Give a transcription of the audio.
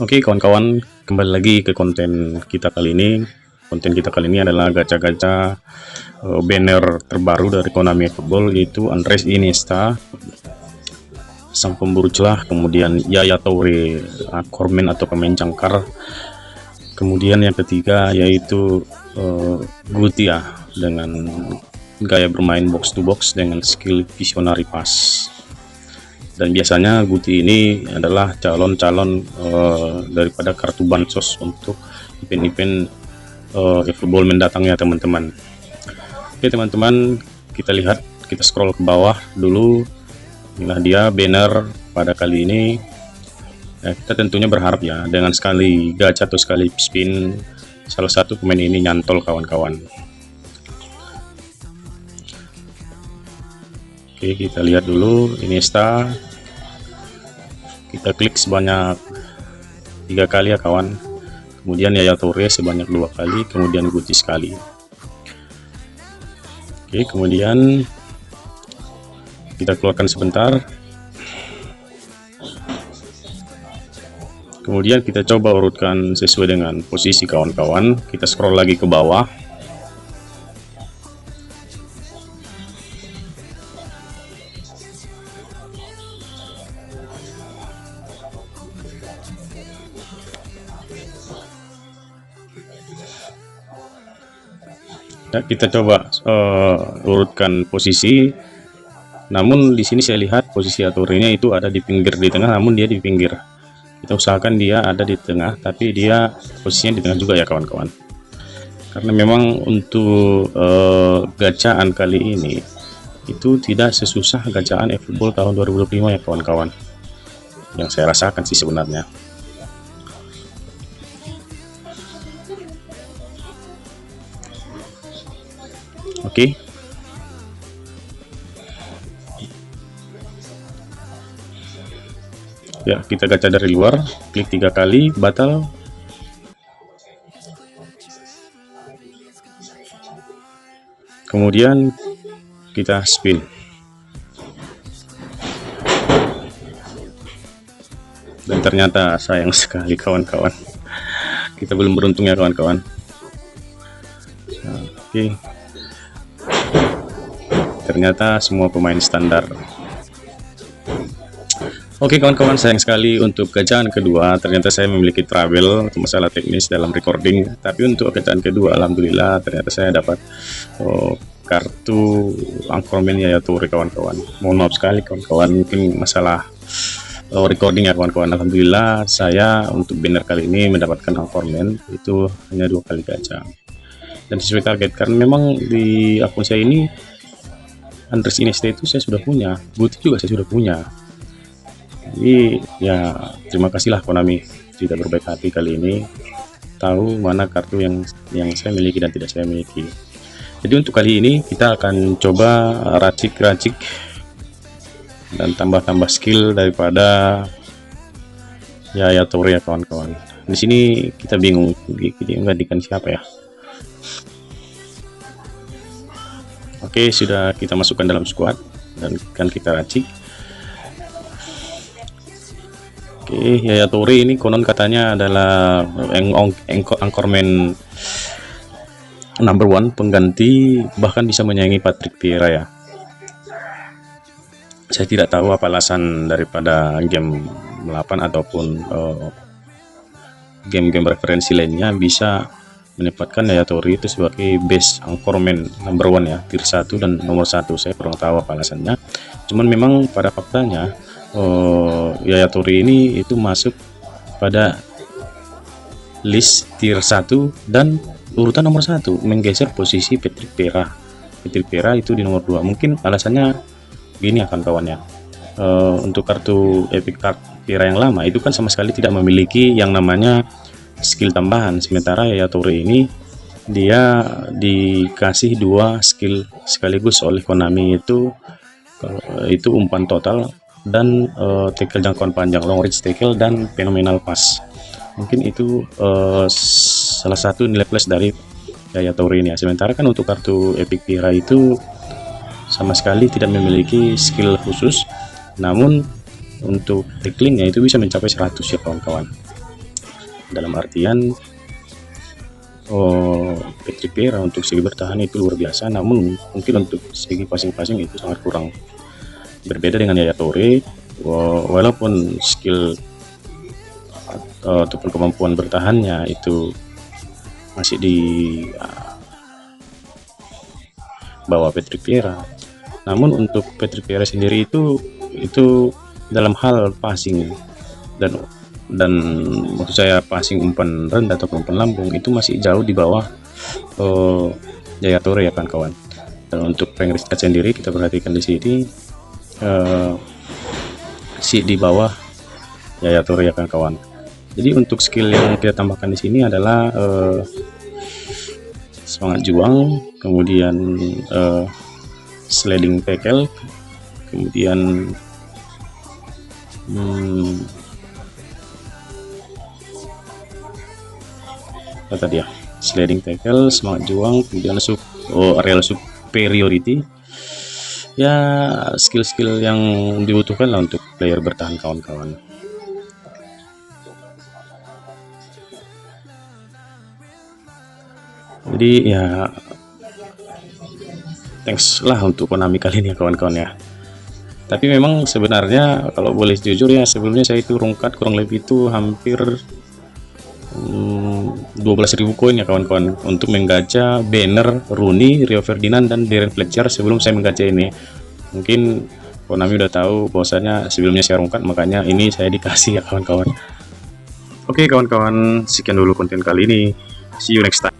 Oke kawan-kawan, kembali lagi ke konten kita kali ini. Konten kita kali ini adalah gacha-gacha banner terbaru dari Konami Football, yaitu Andres Iniesta, sang pemburu celah, kemudian Yaya Toure, kormen atau pemain jangkar. Kemudian yang ketiga yaitu Gutia dengan gaya bermain box to box dengan skill visionary pass. Dan biasanya Guti ini adalah calon-calon daripada kartu bansos untuk event-event football mendatang ya teman-teman. Oke teman-teman, kita lihat, kita scroll ke bawah dulu. Inilah dia banner pada kali ini. Kita tentunya berharap ya dengan sekali gacha atau sekali spin salah satu pemain ini nyantol kawan-kawan. Oke, kita lihat dulu Iniesta. Kita klik sebanyak 3 kali ya kawan. Kemudian Yaya Toure sebanyak 2 kali, kemudian Guti sekali. Oke, kemudian kita keluarkan sebentar. Kemudian kita coba urutkan sesuai dengan posisi kawan-kawan. Kita scroll lagi ke bawah. Ya, kita coba urutkan posisi. Namun di sini saya lihat posisi aturnya itu ada di pinggir di tengah, namun dia di pinggir. Kita usahakan dia ada di tengah, tapi dia posisinya di tengah juga ya kawan-kawan. Karena memang untuk gacaan kali ini itu tidak sesusah gacaan eFootball tahun 2025 ya kawan-kawan. Yang saya rasakan sih sebenarnya. Oke. Ya, kita gacha dari luar, klik 3 kali, batal. Kemudian kita spin. Dan ternyata sayang sekali kawan-kawan, kita belum beruntung ya kawan-kawan. Oke. Ternyata semua pemain standar. Oke kawan-kawan, sayang sekali untuk gacaan kedua ternyata saya memiliki trouble untuk masalah teknis dalam recording. Tapi untuk gacaan kedua alhamdulillah ternyata saya dapat kartu Anchorman Yaya Toure kawan-kawan. Mohon maaf sekali kawan-kawan, mungkin masalah recording ya kawan-kawan. Alhamdulillah saya untuk banner kali ini mendapatkan Anchorman itu hanya 2 kali gacha dan sesuai target, karena memang di akun saya ini Andres Iniesta itu saya sudah punya, Guti juga saya sudah punya. Jadi ya terima kasihlah Konami tidak berbaik hati kali ini, tahu mana kartu yang saya miliki dan tidak saya miliki. Jadi untuk kali ini kita akan coba racik-racik dan tambah-tambah skill daripada Yaya Toure ya kawan-kawan. Di sini kita bingung menggantikan siapa ya. Oke, sudah kita masukkan dalam squad dan akan kita racik. Oke, Yaya Toure ini konon katanya adalah Anchorman number 1, pengganti, bahkan bisa menyaingi Patrick Vieira ya. Saya tidak tahu apa alasan daripada game 8 ataupun game-game referensi lainnya bisa menempatkan Yaya Toure itu sebagai base Anchorman number 1 ya, tier 1 dan nomor 1. Saya kurang tahu apa alasannya. Cuman memang pada faktanya Yaya Toure ini itu masuk pada list tier 1 dan urutan nomor 1, menggeser posisi Patrick Vieira. Patrick Vieira itu di nomor 2. Mungkin alasannya gini ya kawan-kawannya. Untuk kartu Epic Card Vieira yang lama itu kan sama sekali tidak memiliki yang namanya skill tambahan, sementara Yaya Toure ini dia dikasih 2 skill sekaligus oleh Konami, itu umpan total dan tackle jangkauan panjang, long reach tackle dan phenomenal pass. Mungkin itu salah satu nilai plus dari Yaya Toure ini ya. Sementara kan untuk kartu Epic Vieira itu sama sekali tidak memiliki skill khusus, namun untuk tacklingnya itu bisa mencapai 100 ya kawan-kawan. dalam artian Patrick Vieira untuk segi bertahan itu luar biasa, namun mungkin untuk segi passing itu sangat kurang. Berbeda dengan Yaya Toure, walaupun skill ataupun kemampuan bertahannya itu masih di bawah Patrick Vieira, namun untuk Patrick Vieira sendiri itu dalam hal passing dan maksud saya passing umpan rendah atau umpan lambung itu masih jauh di bawah Yaya Toure ya kawan-kawan. Dan untuk pengring stat sendiri kita perhatikan di sini si di bawah Yaya Toure ya kawan-kawan. Jadi untuk skill yang kita tambahkan di sini adalah semangat juang, kemudian sliding tackle, kemudian apa tadi ya, sliding tackle, semangat juang, kemudian aerial superiority. Ya, skill-skill yang dibutuhkan lah untuk player bertahan kawan-kawan. Jadi ya thanks lah untuk Konami kali ini ya kawan-kawan ya. Tapi memang sebenarnya kalau boleh jujur ya, sebelumnya saya itu rungkat kurang lebih itu hampir 12.000 koin ya kawan-kawan untuk menggacha banner Rooney, Rio Ferdinand dan Darren Fletcher sebelum saya menggacha ini. Mungkin Konami udah tahu bahwasanya sebelumnya saya rungkat, makanya ini saya dikasih ya kawan-kawan. Oke kawan-kawan, sekian dulu konten kali ini. See you next time.